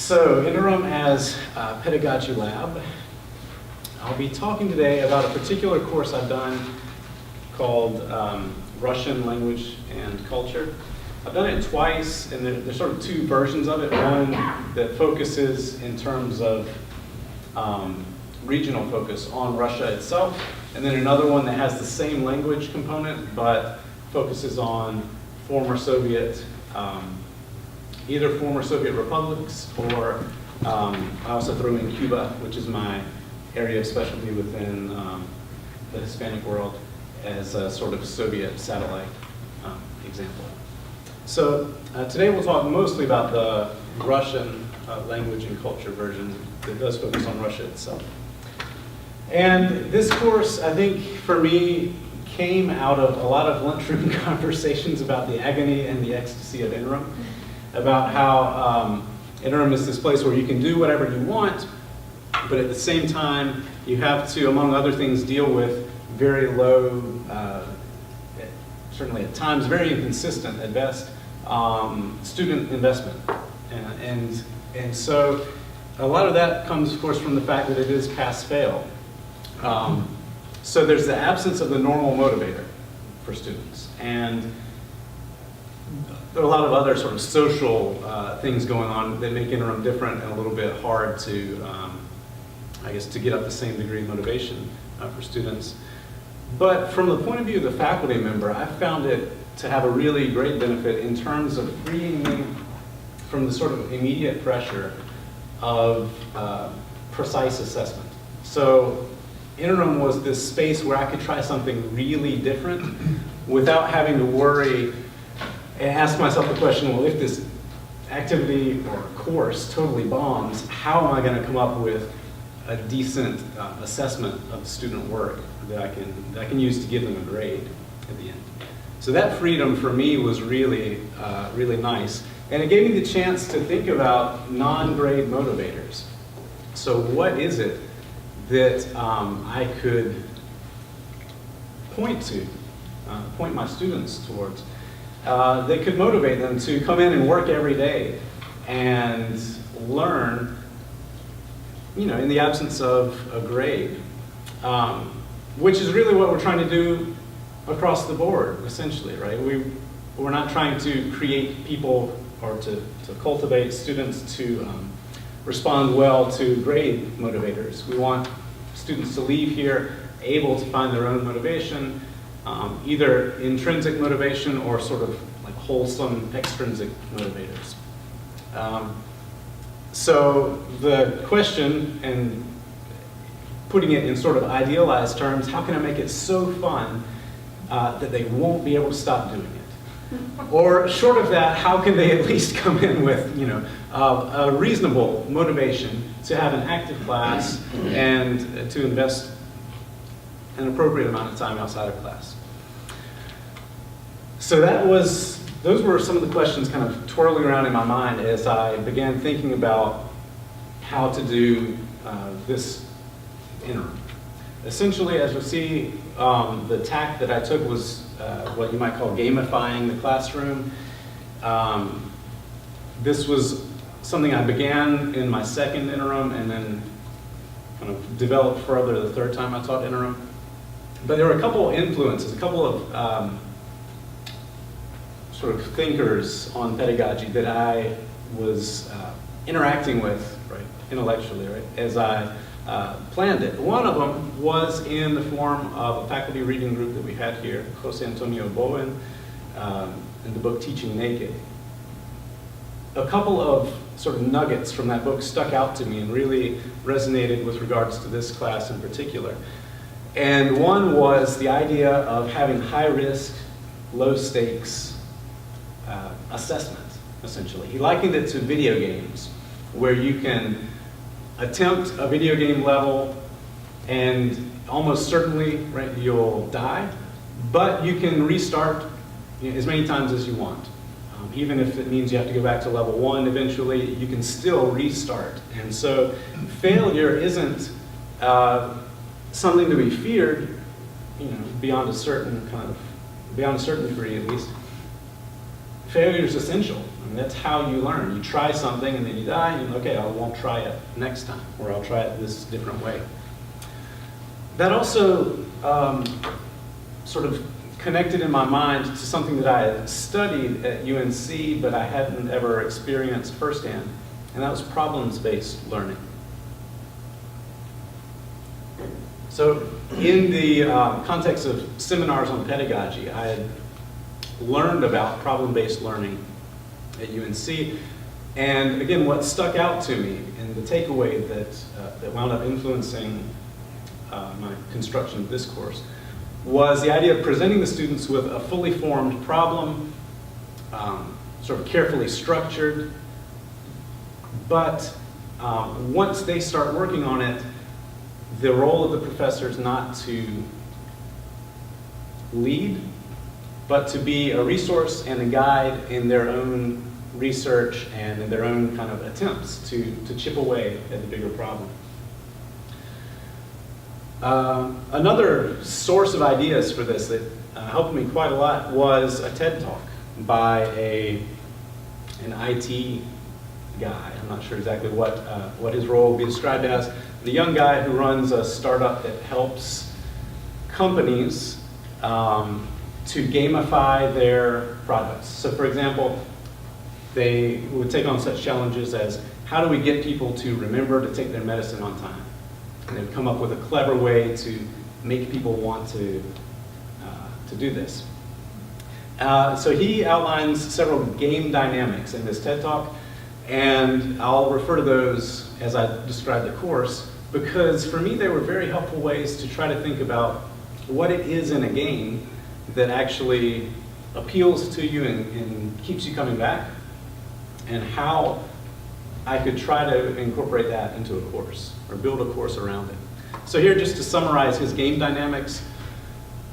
So, Interim as Pedagogy Lab. I'll be talking today about a particular course I've done called Russian Language and Culture. I've done it twice, and there's sort of two versions of it. One that focuses in terms of regional focus on Russia itself, and then another one that has the same language component, but focuses on former Soviet, either former Soviet republics, or I also throw in Cuba, which is my area of specialty within the Hispanic world, as a sort of Soviet satellite example. So today we'll talk mostly about the Russian language and culture version that does focus on Russia itself. And this course, I think, for me, came out of a lot of lunchroom conversations about the agony and the ecstasy of Interim, about how Interim is this place where you can do whatever you want, but at the same time, you have to, among other things, deal with very low, certainly at times very inconsistent at best, student investment. And so a lot of that comes, of course, from the fact that it is pass-fail. So there's the absence of the normal motivator for students. And there are a lot of other sort of social things going on that make Interim different and a little bit hard to, I guess, to get up the same degree of motivation for students. But from the point of view of the faculty member, I found it to have a really great benefit in terms of freeing me from the sort of immediate pressure of precise assessment. So Interim was this space where I could try something really different without having to worry and ask myself the question, well, if this activity or course totally bombs, how am I going to come up with a decent assessment of the student work that I can use to give them a grade at the end? So that freedom for me was really, really nice. And it gave me the chance to think about non-grade motivators. So what is it that I could point to, point my students towards, that could motivate them to come in and work every day and learn, in the absence of a grade, which is really what we're trying to do across the board, essentially, right? We're not trying to create people or to cultivate students to respond well to grade motivators. We want students to leave here able to find their own motivation, either intrinsic motivation or sort of like wholesome extrinsic motivators. So the question, and putting it in sort of idealized terms, how can I make it so fun that they won't be able to stop doing it? Or short of that, how can they at least come in with, a reasonable motivation to have an active class and to invest an appropriate amount of time outside of class? So those were some of the questions kind of twirling around in my mind as I began thinking about how to do this Interim. Essentially, as you'll see, the tack that I took was what you might call gamifying the classroom. This was something I began in my second Interim and then kind of developed further the third time I taught Interim. But there were a couple of influences, a couple of sort of thinkers on pedagogy that I was interacting with, right, intellectually, right, as I planned it. One of them was in the form of a faculty reading group that we had here, Jose Antonio Bowen, in the book Teaching Naked. A couple of sort of nuggets from that book stuck out to me and really resonated with regards to this class in particular. And one was the idea of having high risk, low stakes assessment, essentially. He likened it to video games, where you can attempt a video game level and almost certainly, right, you'll die, but you can restart as many times as you want. Even if it means you have to go back to level 1 eventually, you can still restart. And so failure isn't something to be feared, beyond a certain degree at least. failure is essential. I mean, that's how you learn. You try something and then you die, and okay, I won't try it next time, or I'll try it this different way. That also sort of connected in my mind to something that I had studied at UNC, but I hadn't ever experienced firsthand, and that was problems-based learning. So in the context of seminars on pedagogy, I had learned about problem-based learning at UNC, and again, what stuck out to me and the takeaway that wound up influencing my construction of this course was the idea of presenting the students with a fully formed problem, sort of carefully structured, but once they start working on it, the role of the professor is not to lead, but to be a resource and a guide in their own research and in their own kind of attempts to chip away at the bigger problem. Another source of ideas for this that helped me quite a lot was a TED Talk by an IT guy. I'm not sure exactly what his role will be described as. The young guy who runs a startup that helps companies to gamify their products. So for example, they would take on such challenges as, how do we get people to remember to take their medicine on time? And they'd come up with a clever way to make people want to do this. So he outlines several game dynamics in this TED Talk, and I'll refer to those as I describe the course, because for me they were very helpful ways to try to think about what it is in a game that actually appeals to you and keeps you coming back, and how I could try to incorporate that into a course, or build a course around it. So here, just to summarize his game dynamics,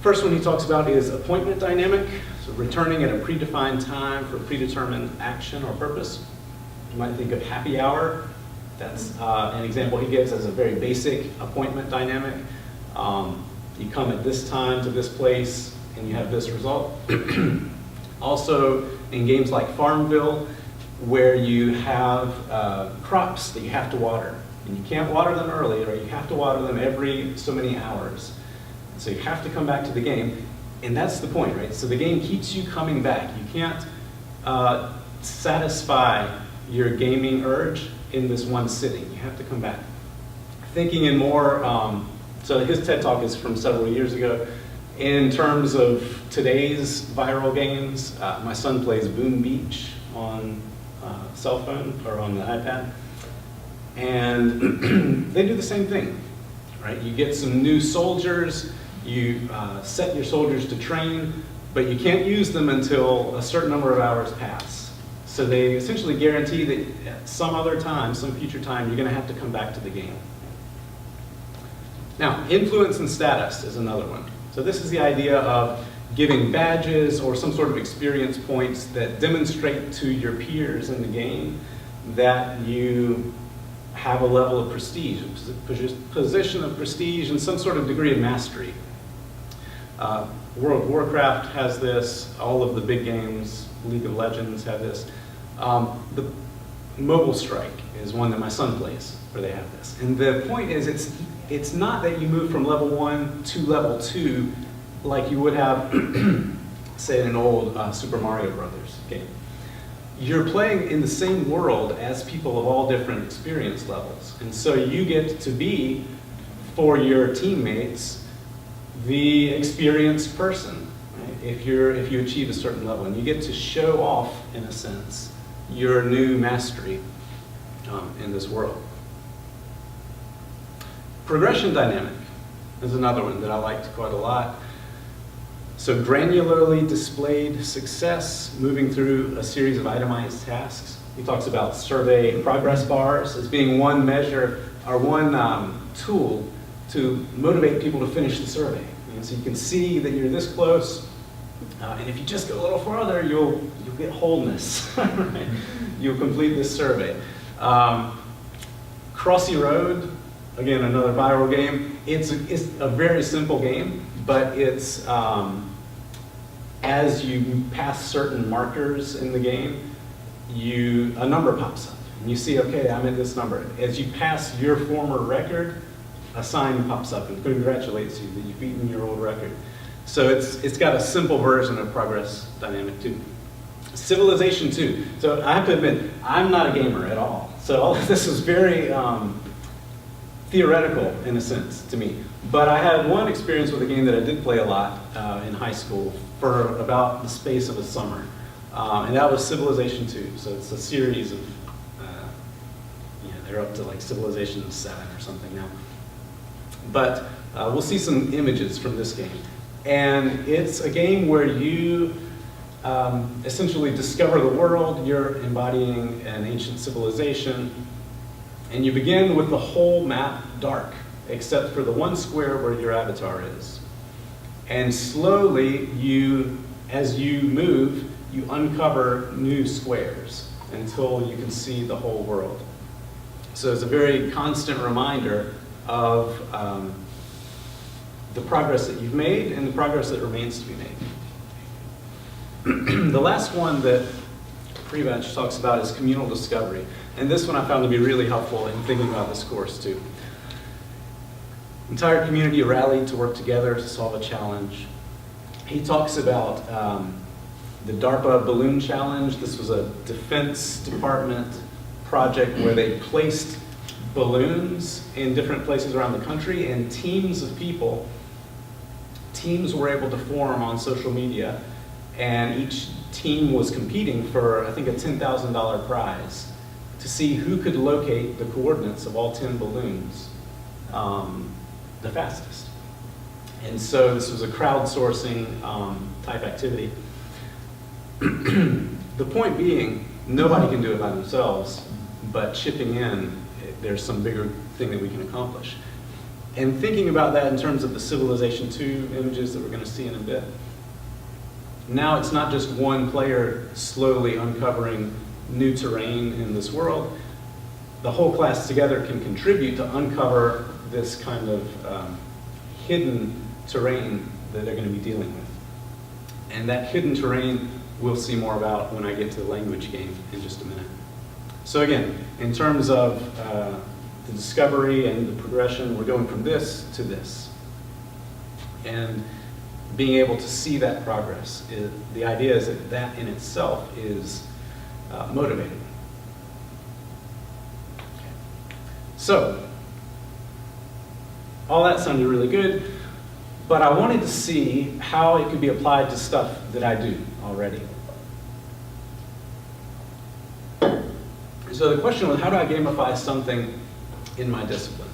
first one he talks about is appointment dynamic, so returning at a predefined time for predetermined action or purpose. You might think of happy hour. That's an example he gives as a very basic appointment dynamic. You come at this time to this place, and you have this result. Also, in games like Farmville, where you have crops that you have to water, and you can't water them early, or you have to water them every so many hours. So you have to come back to the game, and that's the point, right? So the game keeps you coming back. You can't satisfy your gaming urge in this one sitting. You have to come back. Thinking in more, so his TED Talk is from several years ago. In terms of today's viral games, my son plays Boom Beach on cell phone or on the iPad, and they do the same thing, right? You get some new soldiers, you set your soldiers to train, but you can't use them until a certain number of hours pass. So they essentially guarantee that at some other time, some future time, you're going to have to come back to the game. Now, influence and status is another one. So this is the idea of giving badges or some sort of experience points that demonstrate to your peers in the game that you have a level of prestige, a position of prestige and some sort of degree of mastery. World of Warcraft has this, all of the big games, League of Legends have this. The Mobile Strike is one that my son plays, where they have this. And the point is, it's not that you move from level 1 to level 2 like you would have, say, in an old Super Mario Brothers game. You're playing in the same world as people of all different experience levels. And so you get to be, for your teammates, the experienced person, right? If you achieve a certain level. And you get to show off, in a sense, your new mastery in this world. Progression dynamic is another one that I liked quite a lot. So granularly displayed success, moving through a series of itemized tasks. He talks about survey progress bars as being one measure or one tool to motivate people to finish the survey. So you can see that you're this close, and if you just go a little farther, you'll get wholeness. Right? You'll complete this survey. Crossy Road, again, another viral game. It's a very simple game, but it's as you pass certain markers in the game, a number pops up. And you see, okay, I'm at this number. As you pass your former record, a sign pops up and congratulates you that you've beaten your old record. So it's got a simple version of progress dynamic too. Civilization 2. So I have to admit, I'm not a gamer at all. So all of this is very theoretical in a sense to me. But I had one experience with a game that I did play a lot in high school for about the space of a summer. And that was Civilization 2. So it's a series of, they're up to like Civilization 7 or something now. But we'll see some images from this game. And it's a game where you essentially discover the world. You're embodying an ancient civilization. And you begin with the whole map dark, except for the one square where your avatar is. And slowly, as you move, you uncover new squares until you can see the whole world. So it's a very constant reminder of the progress that you've made and the progress that remains to be made. The last one that Pre-Batch talks about is communal discovery. And this one I found to be really helpful in thinking about this course too. Entire community rallied to work together to solve a challenge. He talks about the DARPA Balloon Challenge. This was a Defense Department project where they placed balloons in different places around the country, and teams of people, teams were able to form on social media, and each team was competing for, I think, a $10,000 prize to see who could locate the coordinates of all 10 balloons the fastest. And so this was a crowdsourcing type activity. The point being, nobody can do it by themselves, but chipping in, there's some bigger thing that we can accomplish. And thinking about that in terms of the Civilization 2 images that we're going to see in a bit, now it's not just one player slowly uncovering new terrain in this world. The whole class together can contribute to uncover this kind of hidden terrain that they're going to be dealing with. And that hidden terrain we'll see more about when I get to the language game in just a minute. So again, in terms of the discovery and the progression, we're going from this to this. And being able to see that progress, the idea is that that in itself is motivating. Okay. So, all that sounded really good, but I wanted to see how it could be applied to stuff that I do already. So the question was, how do I gamify something in my discipline?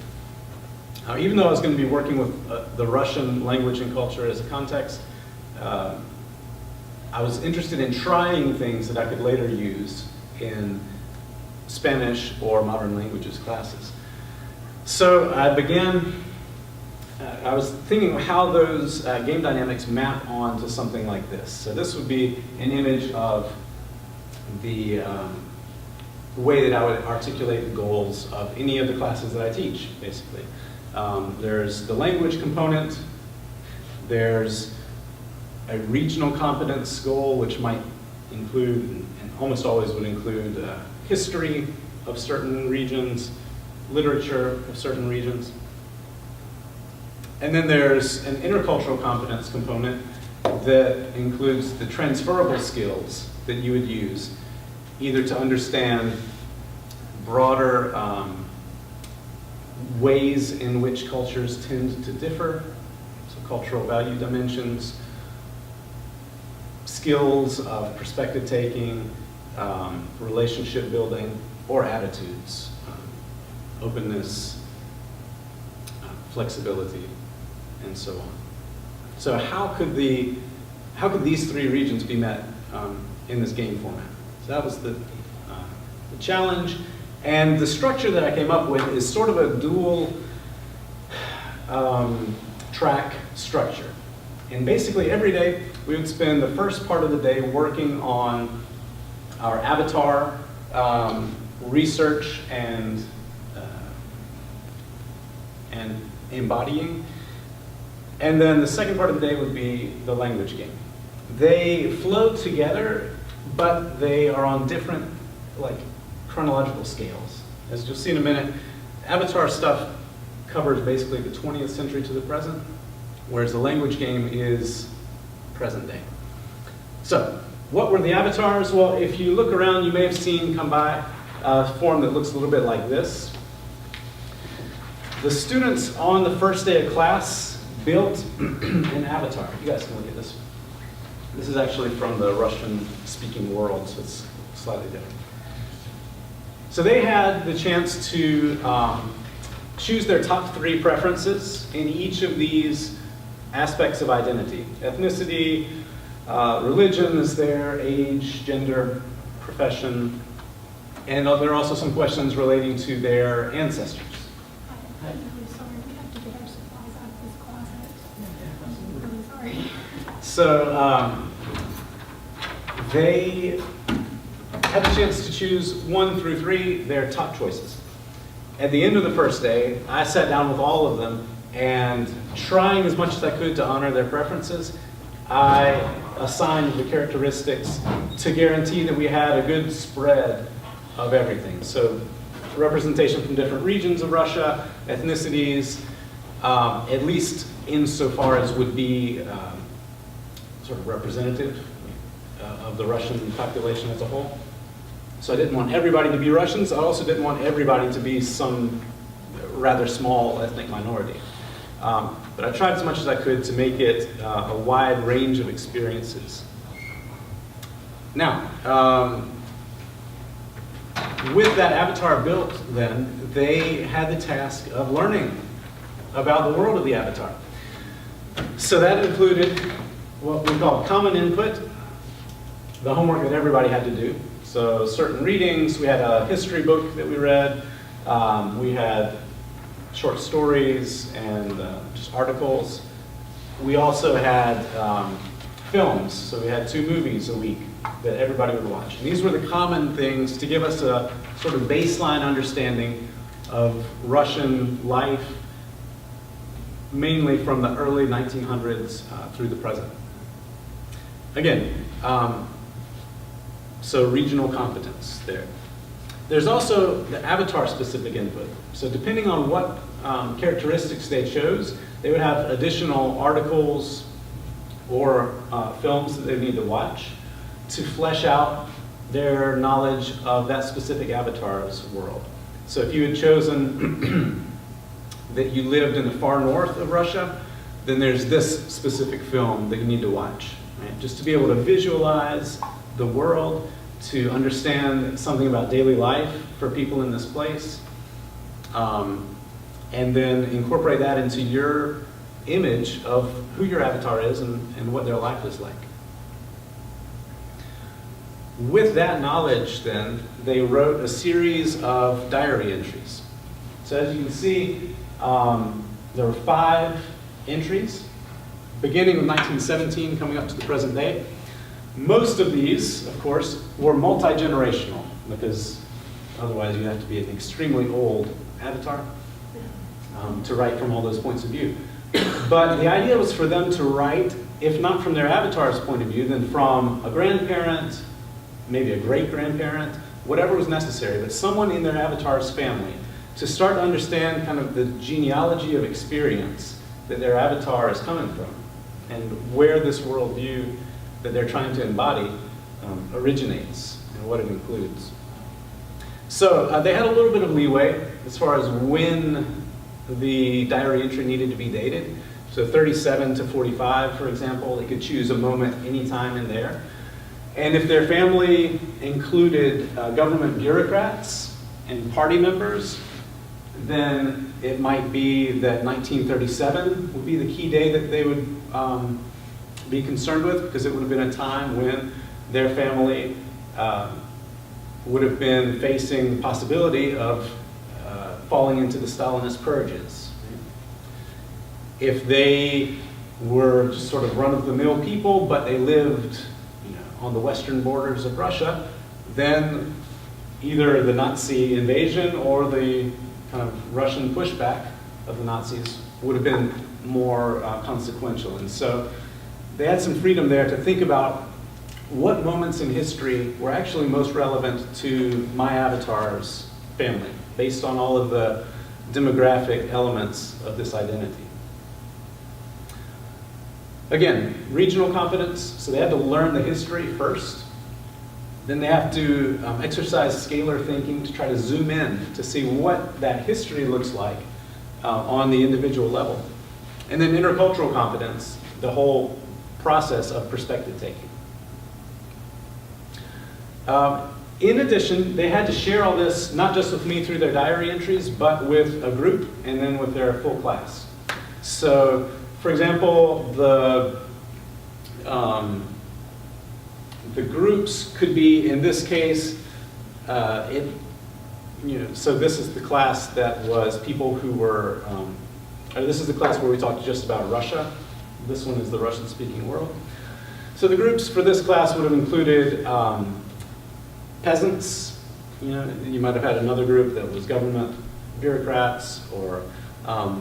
Even though I was going to be working with the Russian language and culture as a context, I was interested in trying things that I could later use in Spanish or modern languages classes. So I was thinking of how those game dynamics map onto something like this. So this would be an image of the way that I would articulate the goals of any of the classes that I teach, basically. There's the language component, there's a regional competence goal, which might include, and almost always would include, history of certain regions, literature of certain regions. And then there's an intercultural competence component that includes the transferable skills that you would use either to understand broader ways in which cultures tend to differ, so cultural value dimensions, skills of perspective taking, relationship building, or attitudes, openness, flexibility, and so on. So how could these three regions be met in this game format? So that was the challenge. And the structure that I came up with is sort of a dual track structure. And basically every day we would spend the first part of the day working on our avatar, research, and embodying. And then the second part of the day would be the language game. They flow together, but they are on different chronological scales. As you'll see in a minute, Avatar stuff covers basically the 20th century to the present, whereas the language game is present day. So, what were the avatars? Well, if you look around, you may have seen come by a form that looks a little bit like this. The students on the first day of class built an avatar. You guys can look at this. This is actually from the Russian-speaking world, so it's slightly different. So they had the chance to choose their top 3 preferences in each of these aspects of identity. Ethnicity, religion is there, age, gender, profession, and there are also some questions relating to their ancestors. I'm really sorry, we have to get our supplies out of this closet. I'm really sorry. So they had the chance to choose 1 through 3, their top choices. At the end of the first day, I sat down with all of them, and trying as much as I could to honor their preferences, I assigned the characteristics to guarantee that we had a good spread of everything. So representation from different regions of Russia, ethnicities, at least insofar as would be sort of representative of the Russian population as a whole. So I didn't want everybody to be Russians. I also didn't want everybody to be some rather small ethnic minority. But I tried as much as I could to make it a wide range of experiences. Now, with that avatar built then, they had the task of learning about the world of the avatar. So that included what we call common input, the homework that everybody had to do. So certain readings, we had a history book that we read, we had short stories and just articles. We also had films, so we had 2 movies a week that everybody would watch. And these were the common things to give us a sort of baseline understanding of Russian life, mainly from the early 1900s through the present. Again, so regional competence there. There's also the avatar-specific input. So depending on what characteristics they chose, they would have additional articles or films that they need to watch to flesh out their knowledge of that specific avatar's world. So if you had chosen that you lived in the far north of Russia, then there's this specific film that you need to watch, right? Just to be able to visualize the world, to understand something about daily life for people in this place, and then incorporate that into your image of who your avatar is and what their life is like. With that knowledge, then, they wrote a series of diary entries. So as you can see, there were 5 entries, beginning with 1917, coming up to the present day. Most of these, of course, were multi-generational, because otherwise you have to be an extremely old avatar to write from all those points of view. But the idea was for them to write, if not from their avatar's point of view, then from a grandparent, maybe a great-grandparent, whatever was necessary, but someone in their avatar's family, to start to understand kind of the genealogy of experience that their avatar is coming from, and where this worldview that they're trying to embody originates, and what it includes. So they had a little bit of leeway as far as when the diary entry needed to be dated. So 37 to 45, for example, they could choose a moment anytime in there. And if their family included government bureaucrats and party members, then it might be that 1937 would be the key day that they would be concerned with, because it would have been a time when their family would have been facing the possibility of falling into the Stalinist purges. If they were just sort of run-of-the-mill people, but they lived on the western borders of Russia, then either the Nazi invasion or the kind of Russian pushback of the Nazis would have been more consequential. And so they had some freedom there to think about what moments in history were actually most relevant to my avatar's family, based on all of the demographic elements of this identity. Again, regional competence, so they had to learn the history first. Then they have to exercise scalar thinking to try to zoom in to see what that history looks like on the individual level. And then intercultural competence, the whole process of perspective taking. In addition, they had to share all this, not just with me through their diary entries, but with a group and then with their full class. So, for example, the groups could be, in this case, so this is the class that was people who were, or this is the class where we talked just about Russia. This one is the Russian-speaking world. So the groups for this class would have included peasants. You might have had another group that was government bureaucrats, or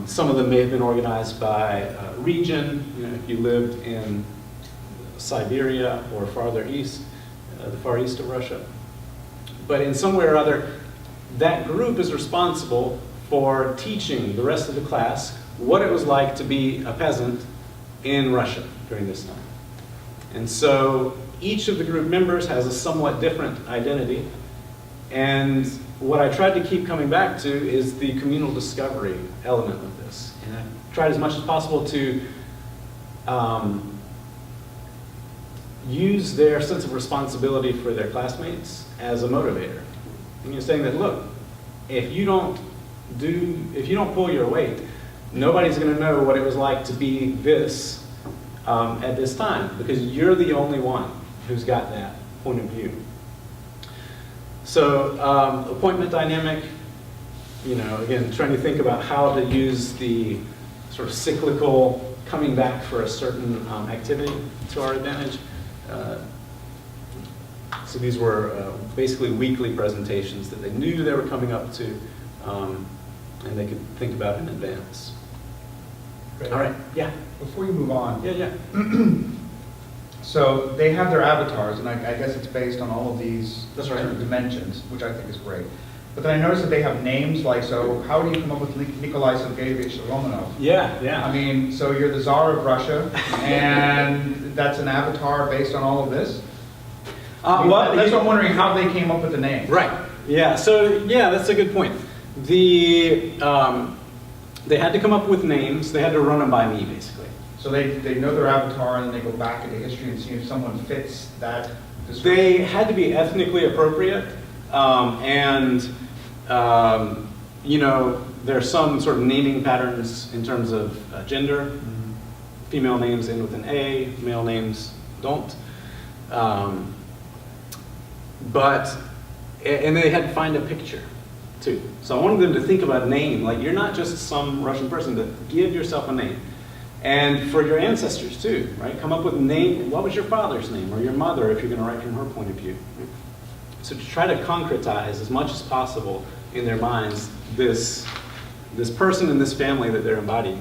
some of them may have been organized by region. If you lived in Siberia or farther east, the far east of Russia. But in some way or other, that group is responsible for teaching the rest of the class what it was like to be a peasant in Russia during this time. And so each of the group members has a somewhat different identity. And what I tried to keep coming back to is the communal discovery element of this. And I tried as much as possible to use their sense of responsibility for their classmates as a motivator. And you're saying that, look, if you don't pull your weight, nobody's going to know what it was like to be this at this time, because you're the only one who's got that point of view. So appointment dynamic, again, trying to think about how to use the sort of cyclical coming back for a certain activity to our advantage. So these were basically weekly presentations that they knew they were coming up to, and they could think about in advance. Great. All right, yeah. Before you move on, Yeah. so they have their avatars, and I guess it's based on all of these That's right. different dimensions, which I think is great. But then I noticed that they have names, like, so how do you come up with Nikolai Sergeyevich Romanov? Yeah. I mean, so you're the Tsar of Russia, and that's an avatar based on all of this? That's what I'm wondering, how they came up with the name. Right. Yeah. So that's a good point. They had to come up with names. They had to run them by me, basically. So they know their avatar, and then they go back into history and see if someone fits that description. They had to be ethnically appropriate, and there are some sort of naming patterns in terms of gender. Mhm. Female names end with an A, male names don't. And they had to find a picture, too. So I wanted them to think about a name. Like, you're not just some Russian person, but give yourself a name. And for your ancestors, too, right? Come up with a name. What was your father's name, or your mother, if you're going to write from her point of view? So to try to concretize as much as possible in their minds this person and this family that they're embodying.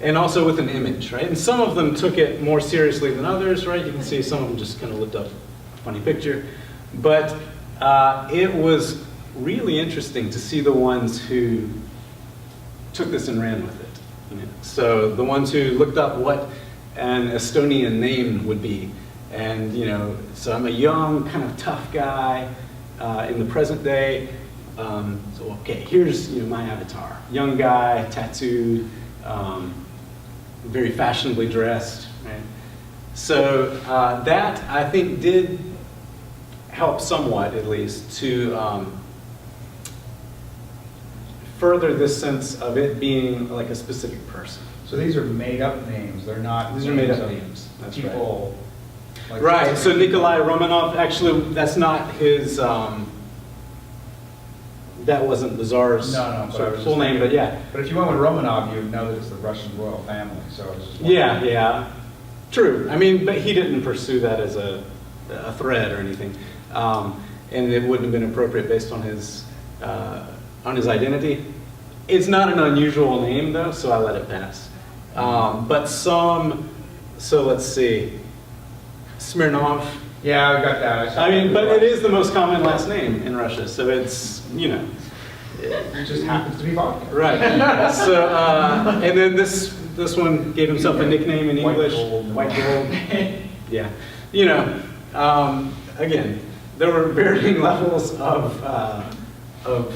And also with an image, right? And some of them took it more seriously than others, right? You can see some of them just kind of looked up a funny picture. But it was really interesting to see the ones who took this and ran with it. So the ones who looked up what an Estonian name would be. And, so I'm a young, kind of tough guy in the present day. So, okay, here's my avatar. Young guy, tattooed, very fashionably dressed, right? So that, I think, did help somewhat, at least, to further this sense of it being like a specific person. So these are made-up names. They're not. These are made-up names. That's people. Right. Right. So Nikolai Romanov, actually, that's not his. That wasn't the Tsar's sort of full name, but yeah. But if you went with Romanov, you'd know that it's the Russian royal family. So I was just wondering. Yeah. True. I mean, but he didn't pursue that as a thread or anything, and it wouldn't have been appropriate based on his identity. It's not an unusual name, though, so I let it pass. But some So let's see. Smirnov. Yeah, I got that. I mean, but it is the most common last name in Russia, so it's, you know. It just happens to be vodka. Right. So, and then this one gave himself a nickname in English. White Gold. Yeah. You know, again, there were varying levels of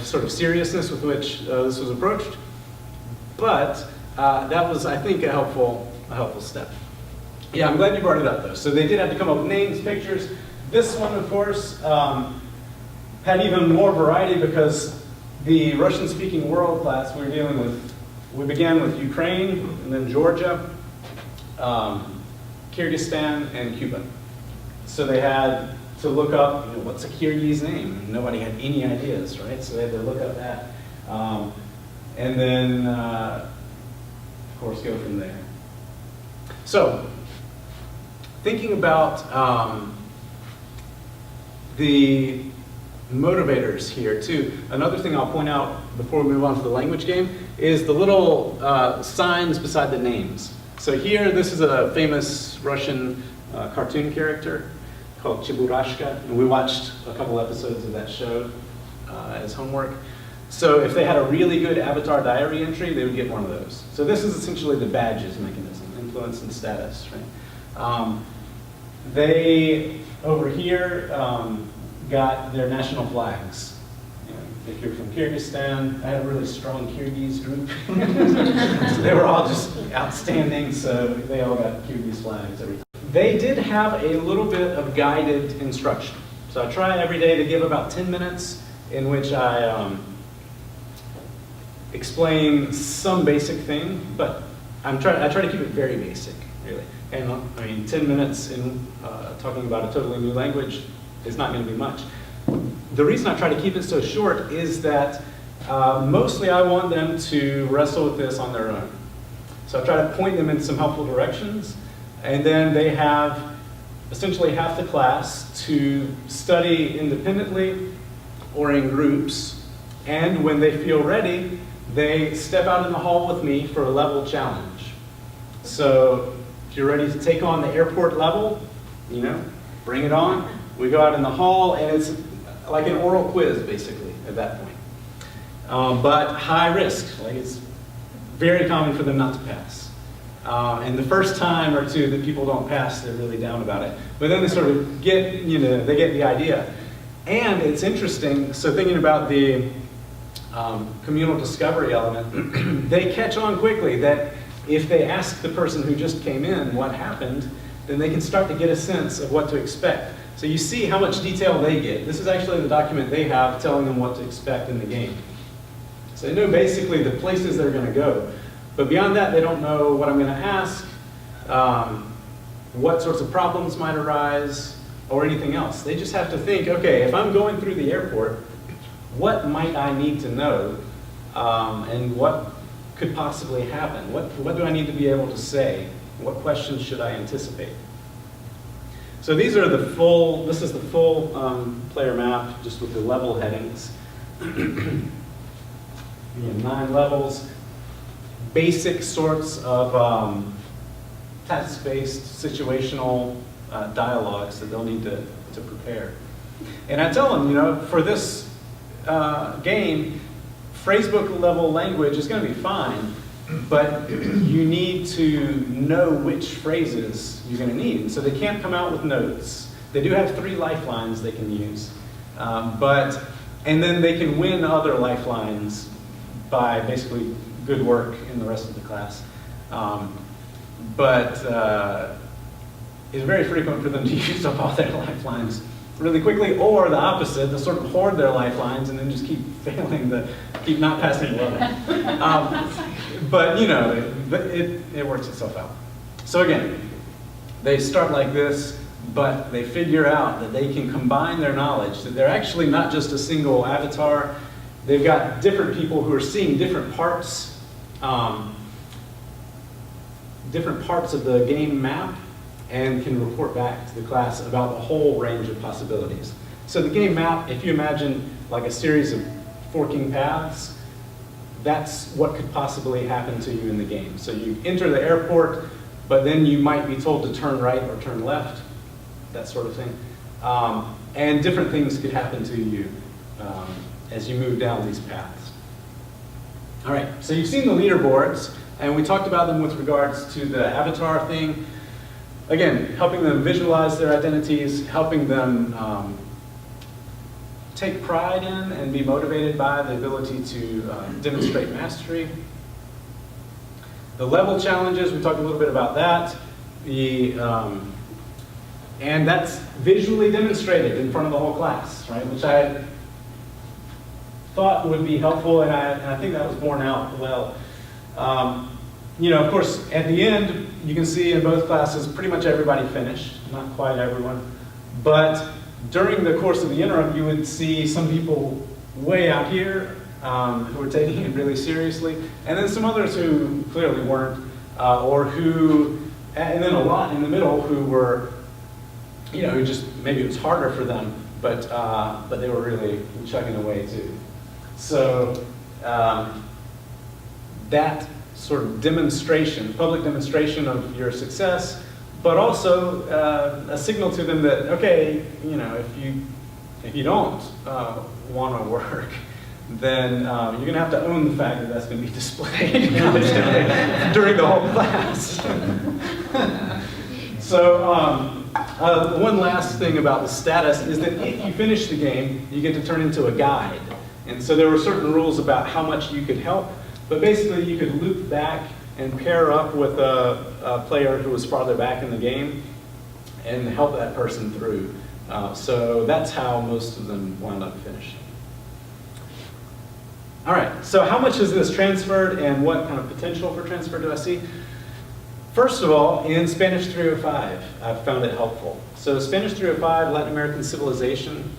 sort of seriousness with which this was approached, but that was, I think, a helpful step. Yeah, I'm glad you brought it up, though. So they did have to come up with names, pictures. This one, of course, had even more variety because the Russian-speaking world class we were dealing with, we began with Ukraine, and then Georgia, Kyrgyzstan, and Cuba. So they had to look up, you know, what's a Kyrgyz name? Nobody had any ideas, right? So they had to look up that. And then, of course, go from there. So, thinking about the motivators here too. Another thing I'll point out before we move on to the language game is the little signs beside the names. So here, this is a famous Russian cartoon character called Cheburashka, and we watched a couple episodes of that show as homework. So if they had a really good avatar diary entry, they would get one of those. So this is essentially the badges mechanism, influence and status, right? They, over here, got their national flags. You know, if you're from Kyrgyzstan, I had a really strong Kyrgyz group. So they were all just outstanding, so they all got Kyrgyz flags every time. They did have a little bit of guided instruction. So I try every day to give about 10 minutes in which I explain some basic thing, but I try to keep it very basic, really. And I mean, 10 minutes in talking about a totally new language is not going to be much. The reason I try to keep it so short is that mostly I want them to wrestle with this on their own. So I try to point them in some helpful directions, and then they have essentially half the class to study independently or in groups, and when they feel ready, they step out in the hall with me for a level challenge. So if you're ready to take on the airport level, you know, bring it on. We go out in the hall, and it's like an oral quiz, basically, at that point. But high risk, like it's very common for them not to pass. And the first time or two that people don't pass, they're really down about it. But then they sort of get, you know, they get the idea. And it's interesting, so thinking about the communal discovery element, they catch on quickly that if they ask the person who just came in what happened, then they can start to get a sense of what to expect. So you see how much detail they get. This is actually the document they have telling them what to expect in the game. So they know basically the places they're going to go. But beyond that, they don't know what I'm going to ask, what sorts of problems might arise, or anything else. They just have to think, okay, if I'm going through the airport, what might I need to know, and what could possibly happen? What do I need to be able to say? What questions should I anticipate? So these are the full, this is the full player map, just with the level headings. 9 levels, basic sorts of task-based situational dialogues that they'll need to prepare. And I tell them, you know, for this game, phrasebook level language is going to be fine, but you need to know which phrases you're going to need. And so they can't come out with notes. They do have 3 lifelines they can use, and then they can win other lifelines by basically good work in the rest of the class. But it's very frequent for them to use up all their lifelines really quickly, or the opposite, they'll sort of hoard their lifelines and then just keep failing keep not passing the level. But you know, it works itself out. So again, they start like this, but they figure out that they can combine their knowledge, that they're actually not just a single avatar. They've got different people who are seeing different parts of the game map, and can report back to the class about the whole range of possibilities. So the game map, if you imagine like a series of forking paths, that's what could possibly happen to you in the game. So you enter the airport, but then you might be told to turn right or turn left, that sort of thing. And different things could happen to you as you move down these paths. All right, so you've seen the leaderboards, and we talked about them with regards to the avatar thing. Again, helping them visualize their identities, helping them take pride in and be motivated by the ability to demonstrate mastery. The level challenges, we talked a little bit about that. And that's visually demonstrated in front of the whole class, right? Which I thought would be helpful, and I think that was borne out well. You know, of course, at the end, you can see in both classes, pretty much everybody finished, not quite everyone. But during the course of the interim, you would see some people way out here who were taking it really seriously, and then some others who clearly weren't, and then a lot in the middle who were, you know, who just, maybe it was harder for them, but they were really chugging away too. So that sort of demonstration, public demonstration of your success, but also a signal to them that, okay, you know, if you don't want to work, then you're going to have to own the fact that that's going to be displayed during the whole class. So one last thing about the status is that if you finish the game, you get to turn into a guide. And so there were certain rules about how much you could help, but basically you could loop back and pair up with a player who was farther back in the game and help that person through. So that's how most of them wound up finishing. All right, so how much has this transferred and what kind of potential for transfer do I see? First of all, in Spanish 305, I've found it helpful. So Spanish 305, Latin American Civilization,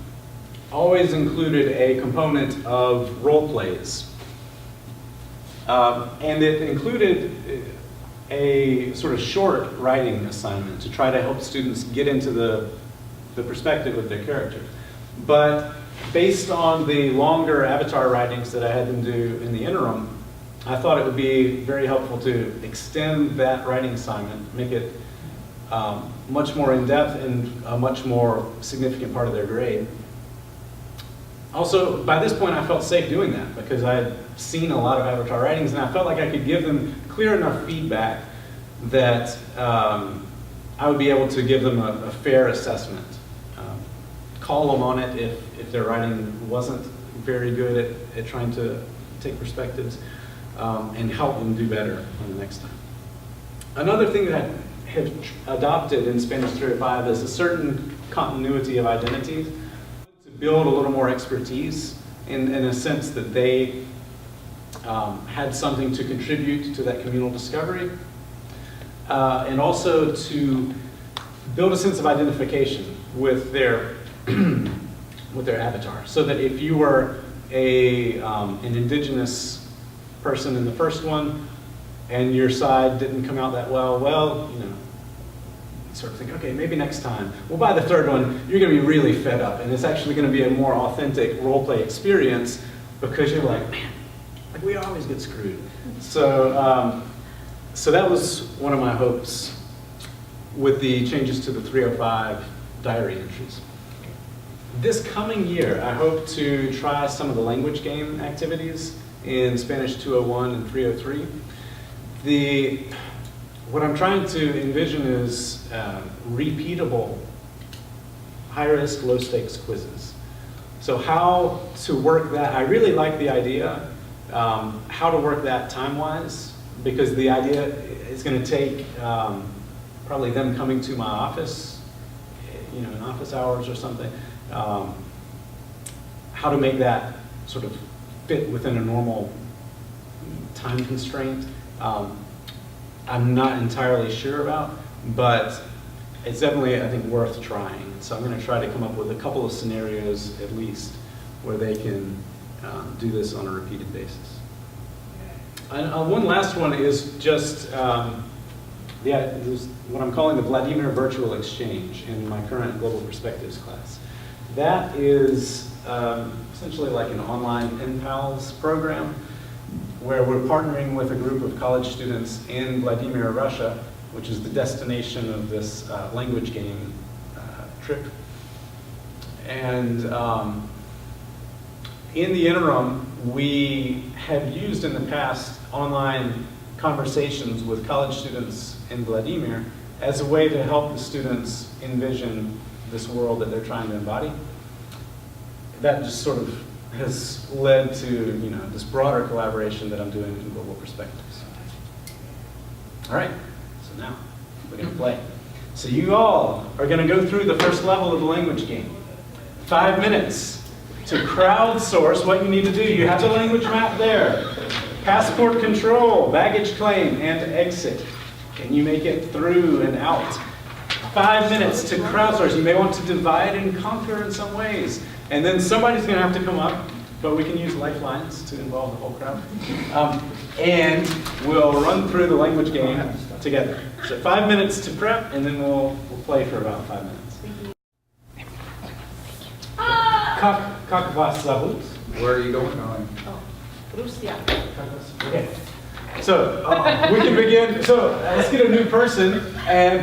always included a component of role plays. And it included a sort of short writing assignment to try to help students get into the perspective of their characters. But based on the longer avatar writings that I had them do in the interim, I thought it would be very helpful to extend that writing assignment, make it much more in-depth and a much more significant part of their grade. Also, by this point, I felt safe doing that because I had seen a lot of avatar writings and I felt like I could give them clear enough feedback that I would be able to give them a fair assessment. Call them on it if their writing wasn't very good at trying to take perspectives, and help them do better on the next time. Another thing that I have adopted in Spanish 305 is a certain continuity of identities to build a little more expertise in a sense that they had something to contribute to that communal discovery, and also to build a sense of identification with their avatar, so that if you were an indigenous person in the first one and your side didn't come out that well, you know, you sort of think, okay, maybe next time. Well, by the third one, you're going to be really fed up, and it's actually going to be a more authentic role play experience because you're like, man, like we always get screwed. So, so that was one of my hopes with the changes to the 305 diary entries. This coming year, I hope to try some of the language game activities in Spanish 201 and 303. What I'm trying to envision is repeatable, high-risk, low-stakes quizzes. So how to work that, I really like the idea, how to work that time-wise, because the idea is going to take probably them coming to my office, you know, in office hours or something. How to make that sort of fit within a normal time constraint, I'm not entirely sure about, but it's definitely, I think, worth trying. So I'm going to try to come up with a couple of scenarios at least where they can do this on a repeated basis. And one last one is just what I'm calling the Vladimir Virtual Exchange in my current Global Perspectives class. That is essentially like an online pen pals program where we're partnering with a group of college students in Vladimir, Russia, which is the destination of this language game trip. And in the interim, we have used in the past online conversations with college students in Vladimir as a way to help the students envision this world that they're trying to embody. That just sort of has led to, you know, this broader collaboration that I'm doing in Global Perspectives. All right, so now we're going to play. So you all are going to go through the first level of the language game. 5 minutes to crowdsource what you need to do. You have the language map there. Passport control, baggage claim, and exit. Can you make it through and out? 5 minutes to crowdsource. You may want to divide and conquer in some ways. And then somebody's going to have to come up, but we can use lifelines to involve the whole crowd. And we'll run through the language game together. So 5 minutes to prep, and then we'll play for about 5 minutes. Как вас зовут? Where are you going? Russia. Okay. So we can begin. So let's get a new person,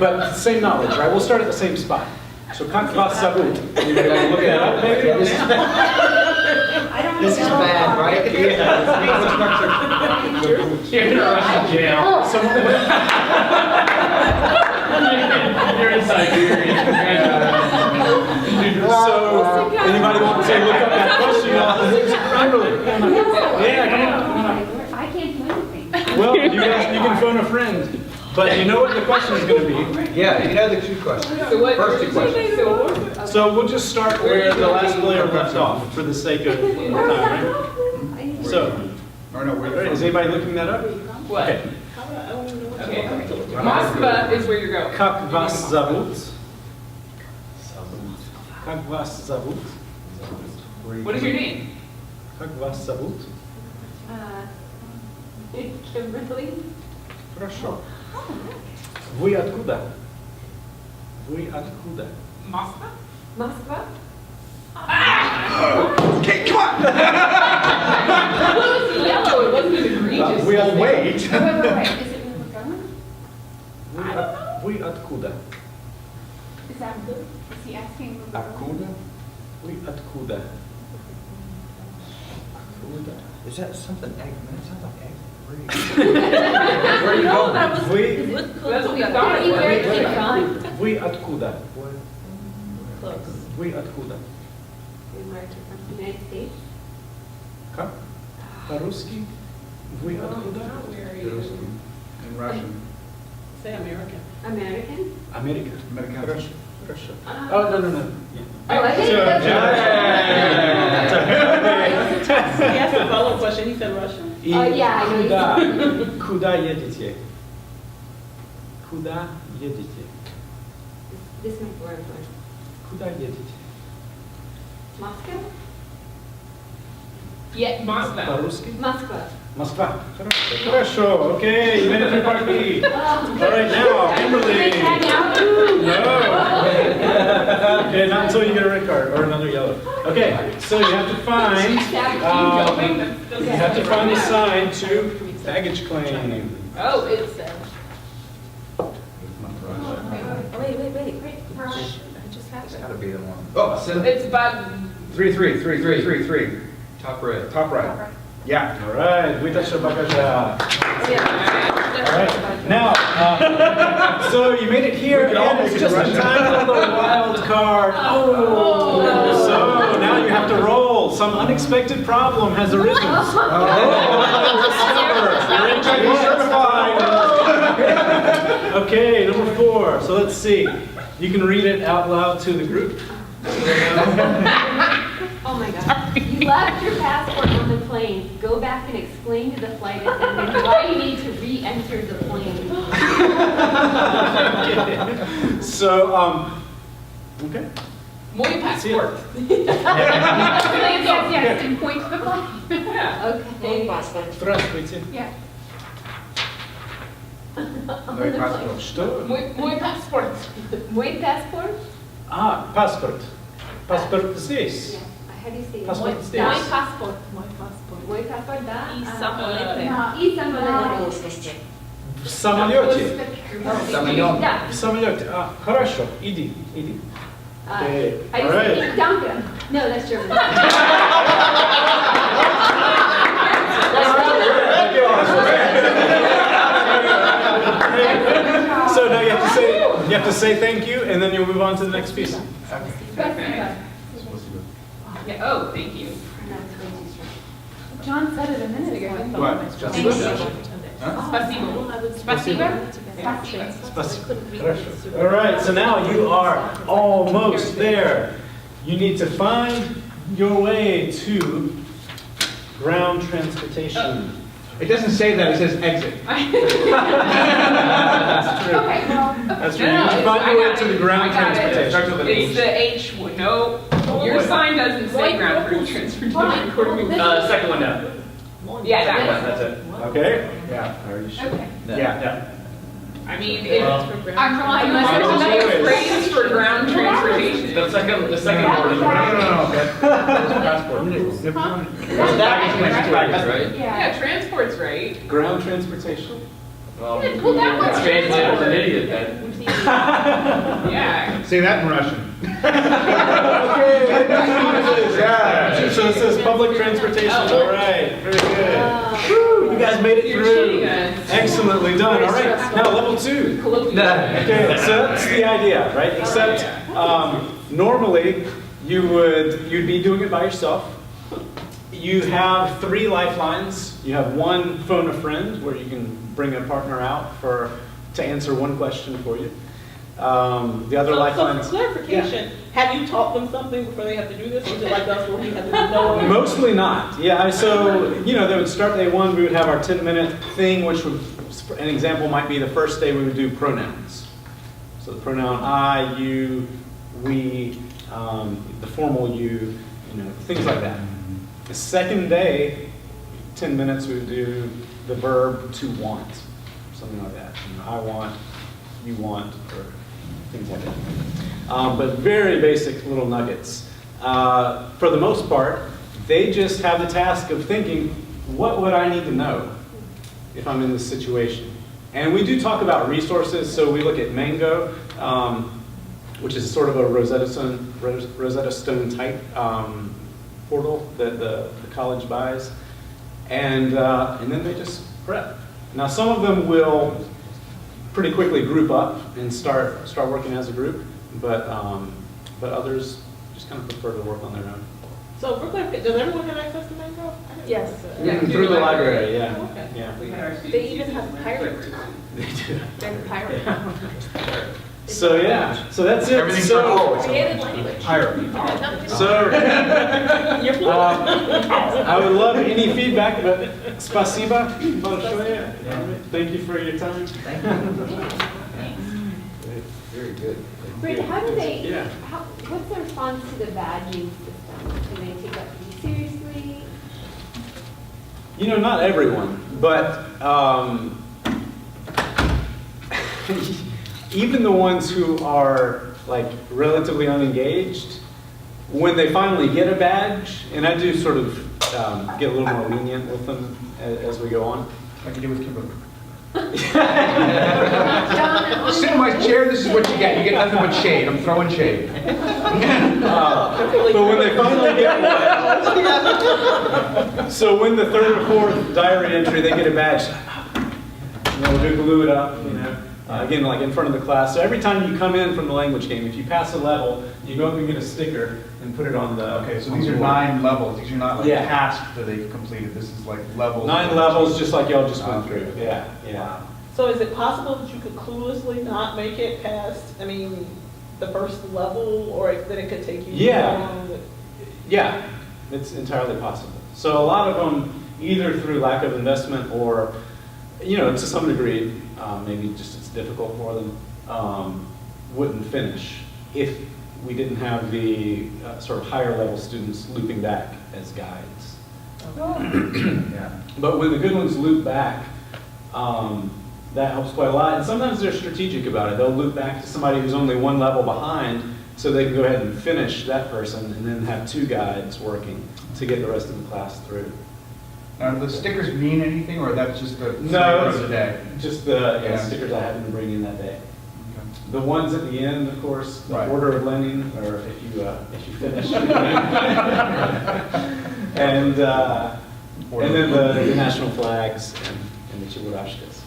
but same knowledge, right? We'll start at the same spot. So как вас зовут? You gonna look that up, maybe? This is bad, right? You're in a Russian jail. You're in Siberia. So anybody want to look up that question? Kimberly. Yeah, come on. I can't do anything. Well, you can phone a friend. But you know what the question is going to be. Yeah, you know the two questions. First two questions. So we'll just start where the last player left off for the sake of time, right? So, Or no, all right, is anybody looking that up? What? Okay. Okay. Moskva is where you're going. Как вас зовут? Как вас зовут? What is your name? Как вас зовут? Kimberly. Хорошо. Вы откуда? Вы откуда? Moskva? Moskva. Okay, come on! Well, it was yellow. It wasn't as egregious. We'll wait. Wait. Is it where we're going? Вы откуда? Is that good? Is he asking where we're going? Откуда? Вы откуда? Is that something egg? That sounds like egg. Where are you going? Вы, That's what we thought it Where was. is it from? вы откуда? Close. Вы откуда? United States. Как? По-русски? Вы откуда? Where are you? In Russian. Say American. American. Америка. American. Хорошо. Хорошо. Oh, no. Yeah. Oh, I think So, He asked a follow-up question. He said Russian. И yeah, I know. куда едете? Куда едете? This might be where I'm going. Куда едете? Moscow? Yeah, Moskva. По-русски? Moskva. Москва. Хорошо. Хорошо. Okay, you made it through part B. All right, now, Kimberly. No. Okay, not until you get a red card or another yellow. Okay, so you have to find, the sign to baggage claim. Oh, it's Wait. It's gotta be the one. Oh, it's about 3. top right. Top right. Yeah. All right, вытащил багажа. yeah. All right, now, so you made it here, We can all and make it's it just in Russian. time for the wild card. Oh. So now you have to roll. Some unexpected problem has arisen. Okay, number 4. So let's see. You can read it out loud to the group. Oh my God. You left your passport on the plane. Go back and explain to the flight attendant why you need to re-enter the plane. So, okay. Muy passport. Yes, and point to the flight. Yeah. Okay. Здравствуйте. Yeah. Мой паспорт. Что? Muy passport. Muy passport? Паспорт. Паспорт здесь. Yeah. How do you say it? Passport Muy- здесь. Muy passport. Muy passport, да. И самолете. И самолете. В самолете. Самолет. Да. Самолет. Хорошо. Иди. Okay. I All just right. think Danke. No, that's German. So now you have to say thank you, and then you'll move on to the next piece. Spasiba. Yeah, oh, thank you. John said it a minute ago. What? Thank you. Spasibo. Spasibo. All right, so now you are almost there. You need to find your way to ground transportation. It doesn't say that, it says exit. Okay, well, That's right. You need to find your way to the ground transportation. It's the H, no, your sign doesn't say ground transportation. according to- Second one down. Yeah, that one. That's it. Okay? Yeah. Are you sure? okay. Yeah. I mean, it, I'm I trying. must have another phrase for ground transportation. The second word is. No. That's passport. Baggage, right? Yeah, transport's right. Ground transportation. Well, Well, that one's translated as an idiot then. Yeah. Say that in Russian. Yeah. So it says public transportation. All right. Very good. Woo, you guys made it You're through. cheating us. Excellently done. All right. Now level 2. Okay, so that's the idea, right? Except normally you'd be doing it by yourself. You have 3 lifelines. You have one phone a friend where you can bring a partner out to answer one question for you. The other lifelines. So for clarification, have you taught them something before they have to do this? Or is it like us where we have to know? Mostly not. Yeah, so, they would start day 1, we would have our 10-minute thing, which would, an example might be the first day we would do pronouns. So the pronoun I, you, we, the formal you, things like that. The second day, 10 minutes, we would do the verb to want, something like that. I want, you want, or things like that. But very basic little nuggets. For the most part, they just have the task of thinking, what would I need to know if I'm in this situation? And we do talk about resources, so we look at Mango, which is sort of a Rosetta Stone type portal that the college buys. And then they just prep. Now some of them will pretty quickly group up and start working as a group, but others just kind of prefer to work on their own. So for clarification, does everyone have access to Mango? Yes. Yeah, Through the library, yeah. Oh, okay. Yeah. We had our They even have pirates. They do. They're pirate. So yeah, so that's it. Everything's So, Creative language. so You're fluent. I would love any feedback about Spasiba. Thank you for your time. Thank you. Very good. Brit, how do they, Yeah. what's the response to the badging system? Do they take that pretty seriously? Not everyone, but even the ones who are like relatively unengaged, when they finally get a badge, and I do sort of get a little more lenient with them as we go on. Like you do with Kimberly. John, Sit in my chair, this is what you get. You get nothing but shade. I'm throwing shade. But when they finally get one, so when the 3rd or 4th diary entry, they get a badge, we glue it up, again, like in front of the class. So every time you come in from the language game, if you pass a level, you go up and get a sticker and put it on the. Okay, so on these the are board. 9 levels. These are not like Yeah. tasks that they've completed. This is like levels. 9 levels, just like y'all just went Okay. through. Yeah, yeah. So is it possible that you could cluelessly not make it past, the first level, or that it could take you? Yeah. long? Yeah, it's entirely possible. So a lot of them, either through lack of investment or, to some degree, maybe just it's difficult for them, wouldn't finish if we didn't have the sort of higher level students looping back as guides. Yeah. But when the good ones loop back, that helps quite a lot. And sometimes they're strategic about it. They'll loop back to somebody who's only 1 level behind so they can go ahead and finish that person and then have 2 guides working to get the rest of the class through. The stickers mean anything, or that's just the No, flavor of it's the day? just the Yeah. stickers I happened to bring in that day. Okay. The ones at the end, of course, the Right. order of lending, or if you finish. and then the national flags and the Chiburashkas.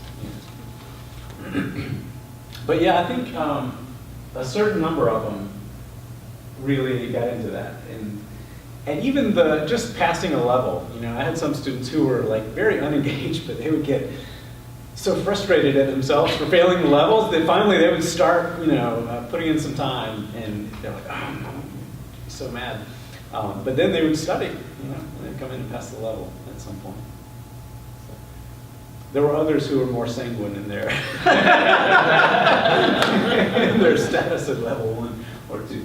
But yeah, I think a certain number of them really got into that. And even just passing a level, I had some students who were like very unengaged, but they would get so frustrated at themselves for failing the levels that finally they would start, putting in some time, and they're like, oh, I'm so mad. But then they would study, and they'd come in and pass the level at some point. So, there were others who were more sanguine in their in their status at level 1 or 2.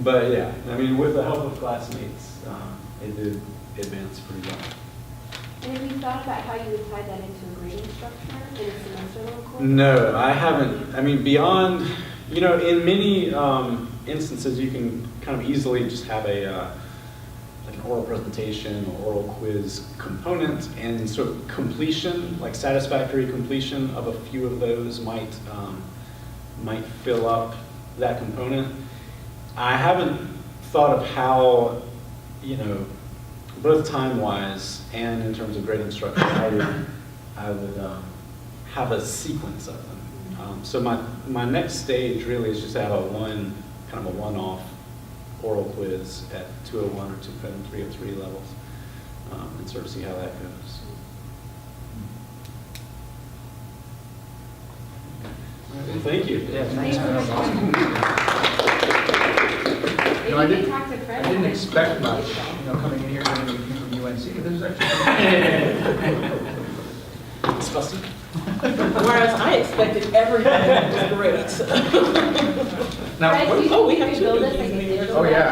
But yeah, with the help of classmates, it did advance pretty well. And have you thought about how you would tie that into a grading structure in a semester-long course? No, I haven't. Beyond, in many instances, you can kind of easily just have an oral presentation or oral quiz component, and sort of completion, like satisfactory completion of a few of those might fill up that component. I haven't thought of how, both time-wise and in terms of grading structure, I would have a sequence of them. So my next stage really is just to have a one-off oral quiz at 201 or 303 levels, and sort of see how that goes. Well, thank you. Yeah, Thanks thanks. so much. No, I Maybe you didn't- can talk to Fred. I didn't expect much, coming in here and getting a review from UNC, but this is actually. Disgusting. Whereas I expected everything was great. Now, Fred, what- do you Oh, we think have you could build two. this like a digital Oh, yeah.